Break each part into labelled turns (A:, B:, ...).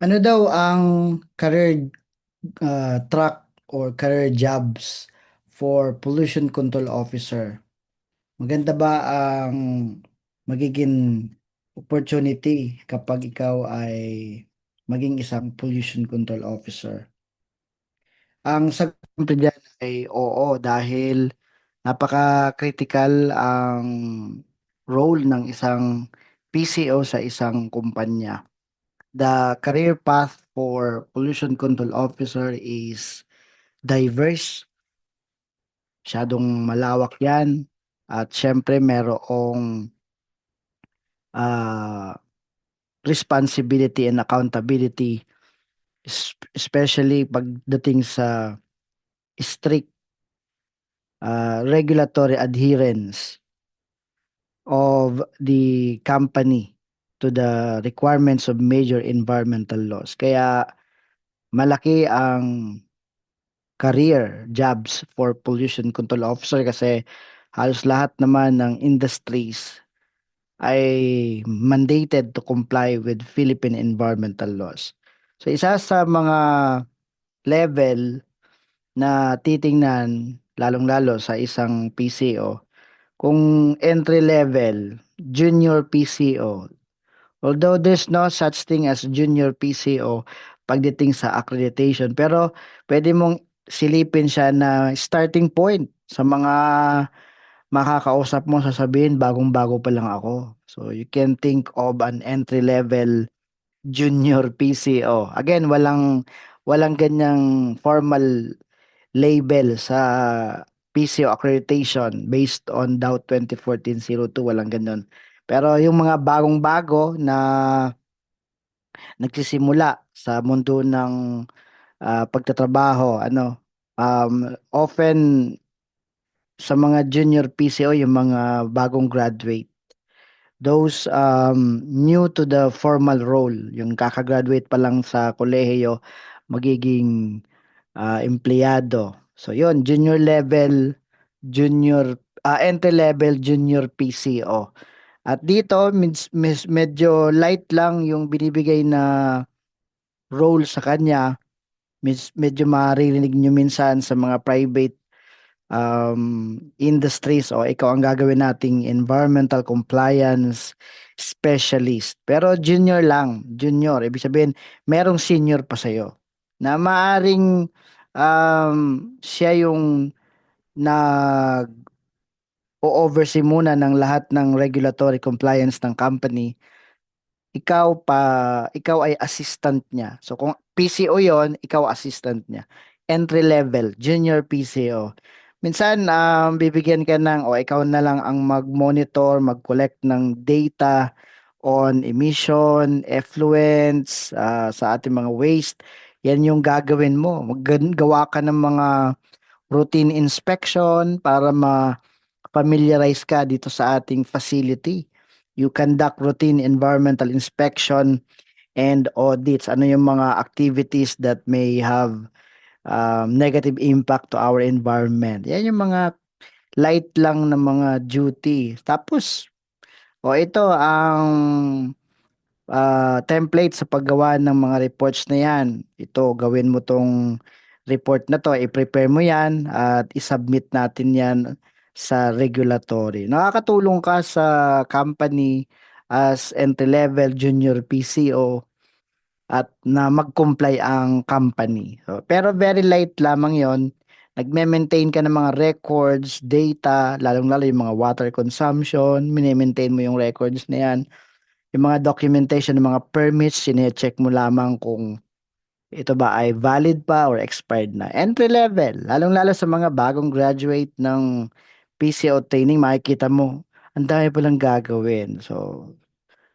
A: Ano daw ang career track or career jobs for pollution control officer? Maganda ba ang magiging opportunity kapag ikaw ay maging isang pollution control officer? Ang sagot ko diyan ay oo dahil napaka-critical ang role ng isang PCO sa isang kumpanya. The career path for pollution control officer is diverse, masyadong malawak yan. At syempre merong ah, responsibility and accountability, especially pagdating sa strict regulatory adherence of the company to the requirements of major environmental laws. Kaya malaki ang career jobs for pollution control officer kasi halos lahat naman ng industries ay mandated to comply with Philippine environmental laws. So isa sa mga level na titingnan lalong-lalo sa isang PCO kung entry level, junior PCO. Although there's no such thing as junior PCO pagdating sa accreditation, pero pwede mong silipin siya na starting point sa mga makakausap mo, sasabihin bagong-bago pa lang ako. So you can think of an entry level junior PCO. Again, walang ganyang formal label sa PCO accreditation based on DOUT 2014-02, walang ganun. Pero yung mga bagong-bago na nagsisimula sa mundo ng pagtatrabaho, often sa mga junior PCO, yung mga bagong graduate, those new to the formal role, yung kakagraduate pa lang sa kolehiyo, magiging empleyado. So yun, junior level, entry level junior PCO. At dito, medyo light lang yung binibigay na role sa kanya. Medyo maririnig nyo minsan sa mga private industries o ikaw ang gagawin nating environmental compliance specialist. Pero junior lang, junior. Ibig sabihin, merong senior pa sa'yo na maaring siya yung nag-oversee muna ng lahat ng regulatory compliance ng company. Ikaw ay assistant niya. So kung PCO 'yon, ikaw assistant niya. Entry level, junior PCO. Minsan bibigyan ka ng o ikaw na lang ang mag-monitor, mag-collect ng data on emission, effluents, sa ating mga waste. Yan yung gagawin mo. Gawa ka ng mga routine inspection para ma-familiarize ka dito sa ating facility. You conduct routine environmental inspection and audits. Ano yung mga activities that may have negative impact to our environment. Yan yung mga light lang na mga duty. Tapos, ito ang template sa paggawa ng mga reports na yan. Ito, gawin mo tong report na to, i-prepare mo yan at i-submit natin yan sa regulatory. Nakakatulong ka sa company as entry-level junior PCO at na mag-comply ang company. So, pero very light lamang yon. Nagme-maintain ka ng mga records, data, lalong-lalo yung mga water consumption, mini-maintain mo yung records na yan. Yung mga documentation ng mga permits, sine-check mo lamang kung ito ba ay valid pa or expired na. Entry level, lalong-lalo sa mga bagong graduate ng PCO training, makikita mo, ang dami palang gagawin. So,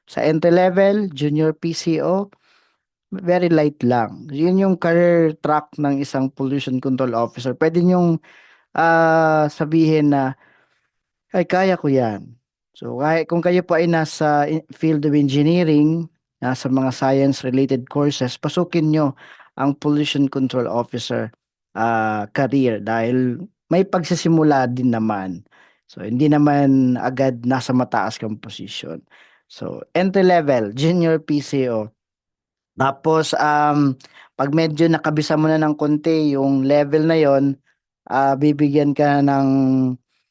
A: sa entry level, junior PCO, very light lang. Yun yung career track ng isang pollution control officer. Pwede nyong sabihin na ay, kaya ko yan. So, kung kayo po ay nasa field of engineering, nasa mga science-related courses, pasukin nyo ang pollution control officer career dahil may pagsisimula din naman. So, hindi naman agad nasa mataas kang posisyon. So, entry level, junior PCO, Tapos, pag medyo nakabisa mo na ng konti yung level na yon, bibigyan ka ng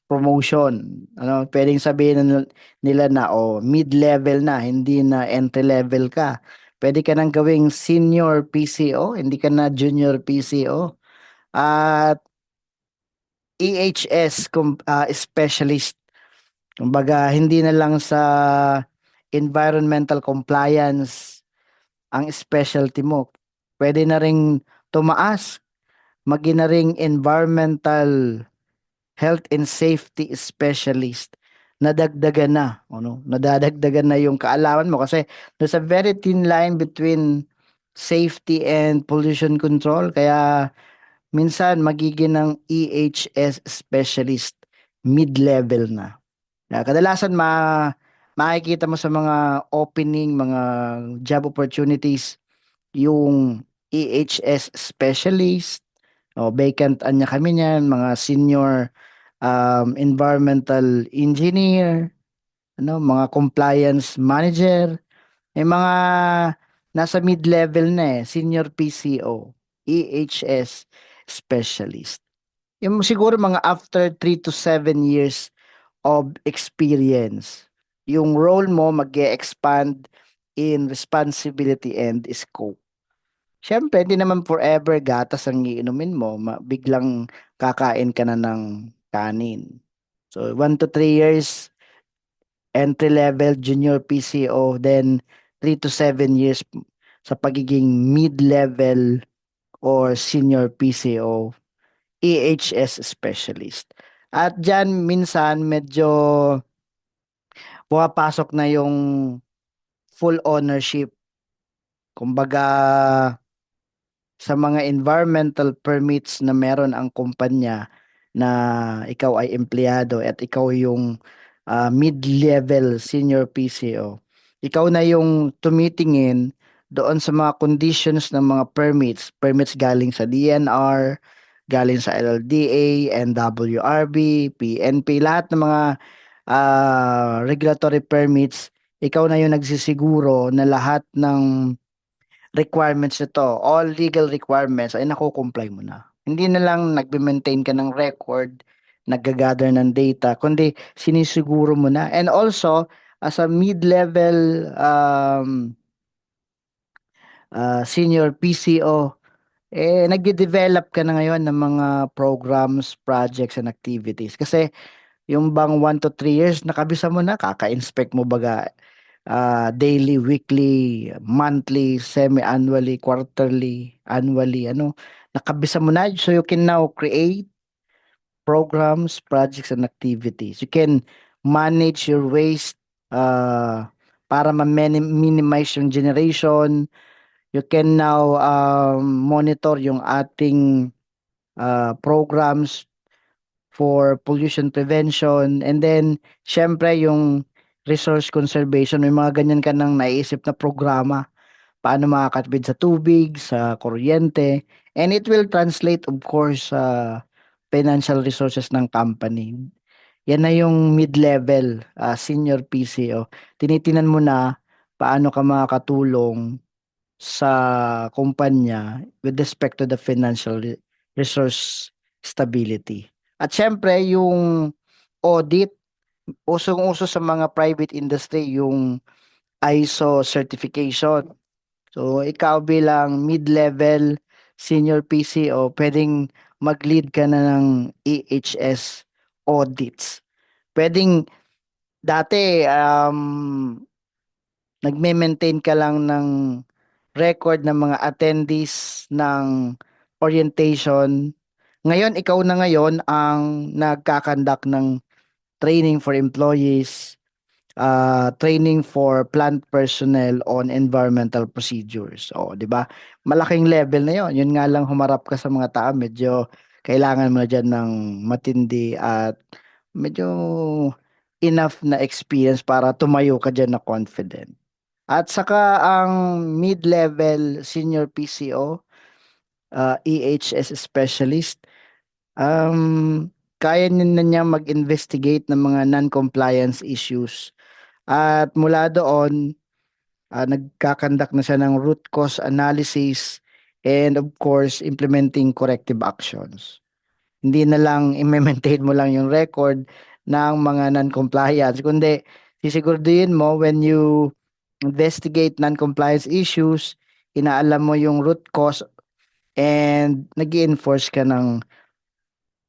A: promotion. Ano, pwedeng sabihin nila na mid-level na, hindi na entry level ka. Pwede ka nang gawing senior PCO, hindi ka na junior PCO. At EHS specialist. Kumbaga, hindi na lang sa environmental compliance ang specialty mo. Pwede na ring tumaas, maging na ring environmental health and safety specialist. Nadagdagan na, ano? Nadadagdagan na yung kaalaman mo kasi there's a very thin line between safety and pollution control. Kaya minsan magiging ng EHS specialist mid-level na. Kadalasan makikita mo sa mga opening, mga job opportunities, yung EHS specialist, vacant anya kami niyan, mga senior environmental engineer, mga compliance manager, may mga nasa mid-level na senior PCO, EHS specialist. Yung siguro mga after 3 to 7 years of experience, yung role mo mag-expand in responsibility and scope. Siyempre, hindi naman forever gatas ang iinumin mo. Biglang kakain ka na ng kanin. So, 1 to 3 years, entry level, junior PCO, then 3 to 7 years sa pagiging mid-level or senior PCO, EHS specialist. At dyan, minsan, medyo pumapasok na yung full ownership. Kumbaga, sa mga environmental permits na meron ang kumpanya na ikaw ay empleyado at ikaw yung mid-level senior PCO. Ikaw na yung tumitingin doon sa mga conditions ng mga permits galing sa DNR, galing sa LLDA, NWRB, PNP, lahat ng mga regulatory permits, ikaw na yung nagsisiguro na lahat ng requirements nito, all legal requirements ay nakukomply mo na. Hindi na lang nagbe-maintain ka ng record, nag-gather ng data, kundi sinisiguro mo na. And also, as a mid-level senior PCO, nagde-develop ka na ngayon ng mga programs, projects, and activities. Kasi yung bang 1 to 3 years, nakabisa mo na, kaka-inspect mo baga daily, weekly, monthly, semi-annually, quarterly, annually, nakabisa mo na. So you can now create programs, projects, and activities. You can manage your waste para ma-minimize yung generation. You can now monitor yung ating programs for pollution prevention, and then syempre yung resource conservation, may mga ganyan ka nang naisip na programa paano makakatipid sa tubig, sa kuryente, and it will translate of course sa financial resources ng company. Yan na yung mid-level senior PCO. Tinitinan mo na paano ka makakatulong sa kumpanya with respect to the financial resource stability. At syempre, yung audit, usong-uso sa mga private industry, yung ISO certification. So, ikaw bilang mid-level senior PCO, pwedeng mag-lead ka na ng EHS audits. Pwedeng dati, nagme-maintain ka lang ng record ng mga attendees ng orientation. Ngayon, ikaw na ngayon ang nagkakandak ng training for employees, training for plant personnel on environmental procedures. O, di ba? Malaking level na yon. Yun nga lang humarap ka sa mga tao, medyo kailangan mo na dyan ng matindi at medyo enough na experience para tumayo ka dyan na confident. At saka ang mid-level senior PCO, EHS specialist, kaya na niya mag-investigate ng mga non-compliance issues. At mula doon, Nagkakandak na siya ng root cause analysis and of course, implementing corrective actions. Hindi na lang i-maintain mo lang yung record ng mga non-compliance, kundi sisiguraduhin mo when you investigate non-compliance issues, inaalam mo yung root cause and nag enforce ka ng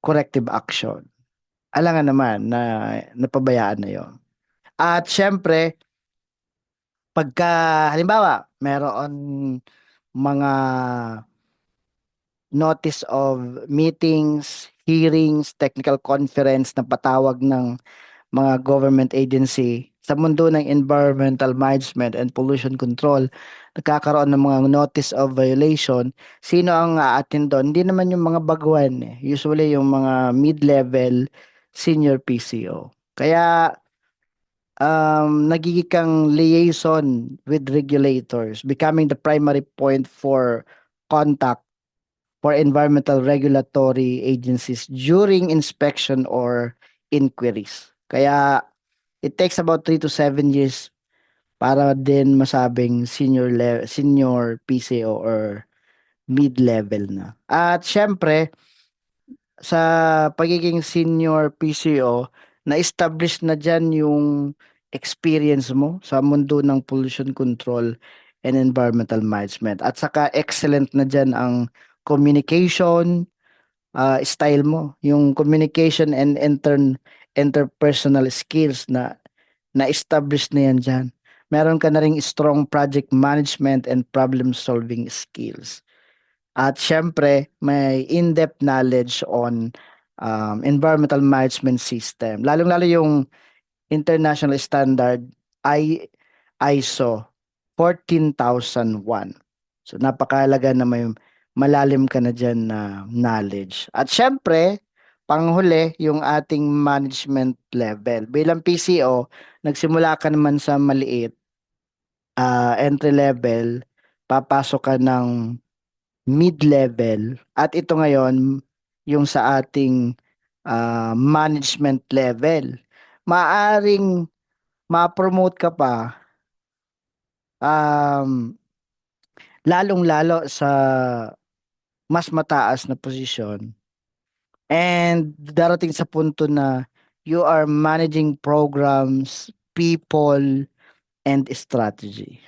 A: corrective action. Alangan naman na napabayaan na yon. At syempre, pagka halimbawa, meron mga notice of meetings, hearings, technical conference na patawag ng mga government agency sa mundo ng environmental management and pollution control, nagkakaroon ng mga notice of violation. Sino ang aatin doon? Hindi naman yung mga baguhan eh. Usually yung mga mid-level senior PCO. Kaya nagiging kang liaison with regulators, becoming the primary point for contact for environmental regulatory agencies during inspection or inquiries. Kaya it takes about 3 to 7 years para din masabing senior PCO or mid-level na. At syempre, sa pagiging senior PCO, na-establish na dyan yung experience mo sa mundo ng pollution control and environmental management. At saka excellent na dyan ang communication, style mo, yung communication and interpersonal skills na-establish na yan dyan. Meron ka na ring strong project management and problem solving skills. At syempre, may in-depth knowledge on environmental management system. Lalong-lalo yung international standard ISO 14001. So napakahalaga na may malalim ka na dyan na knowledge. At syempre, panghuli, yung ating management level. Bilang PCO, nagsimula ka naman sa maliit, entry level, papasok ka ng mid-level, at ito ngayon, yung sa ating management level. Maaring ma-promote ka pa, um, lalong-lalo sa mas mataas na posisyon and darating sa punto na you are managing programs, people, and strategy.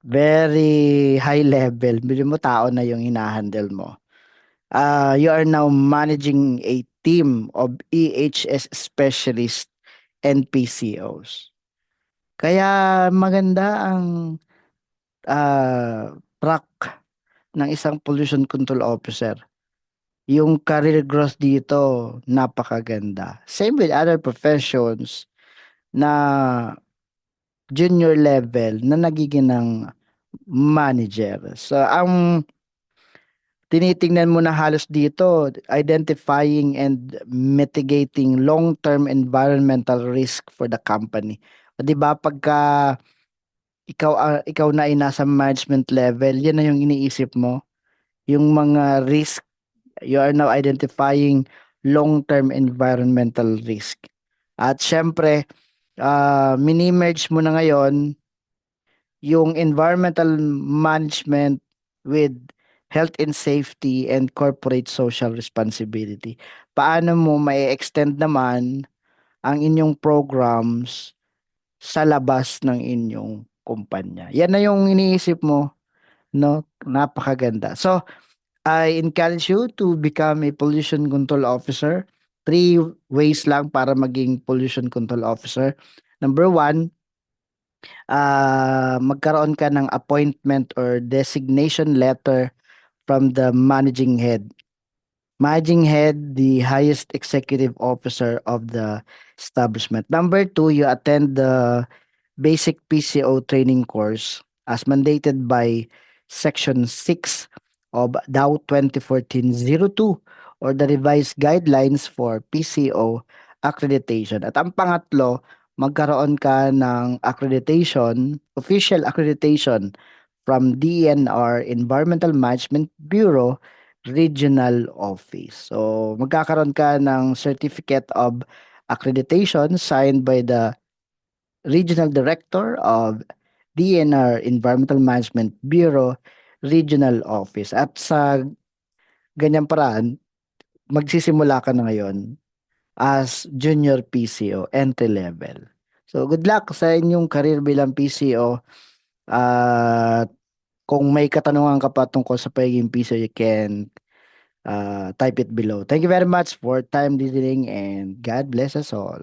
A: Very high level. Bilhin mo tao na yung hinahandle mo. You are now managing a team of EHS specialists and PCOs. Kaya maganda ang track ng isang pollution control officer. Yung career growth dito, napakaganda. Same with other professions na junior level na nagiging ng manager. So, ang tinitingnan mo na halos dito, identifying and mitigating long-term environmental risk for the company. O, 'di ba pagka ikaw na ay nasa management level, yan na yung iniisip mo, yung mga risk, you are now identifying long-term environmental risk. At syempre, mini-merge mo na ngayon yung environmental management with health and safety and corporate social responsibility. Paano mo may extend naman ang inyong programs sa labas ng inyong kumpanya? Yan na yung iniisip mo, no? Napakaganda. So, I encourage you to become a pollution control officer. 3 ways lang para maging pollution control officer. Number 1, magkaroon ka ng appointment or designation letter from the managing head. Managing head, the highest executive officer of the establishment. Number 2, you attend the basic PCO training course as mandated by Section 6 of DAO 2014-02 or the revised guidelines for PCO accreditation. At ang pangatlo, magkaroon ka ng accreditation, official accreditation from DENR Environmental Management Bureau Regional Office. So, magkakaroon ka ng Certificate of Accreditation signed by the Regional Director of DNR, Environmental Management Bureau, Regional Office. At sa ganyang paraan, magsisimula ka na ngayon as Junior PCO, entry level. So, good luck sa inyong career bilang PCO. At kung may katanungan ka pa tungkol sa pagiging PCO, you can type it below. Thank you very much for time listening and God bless us all.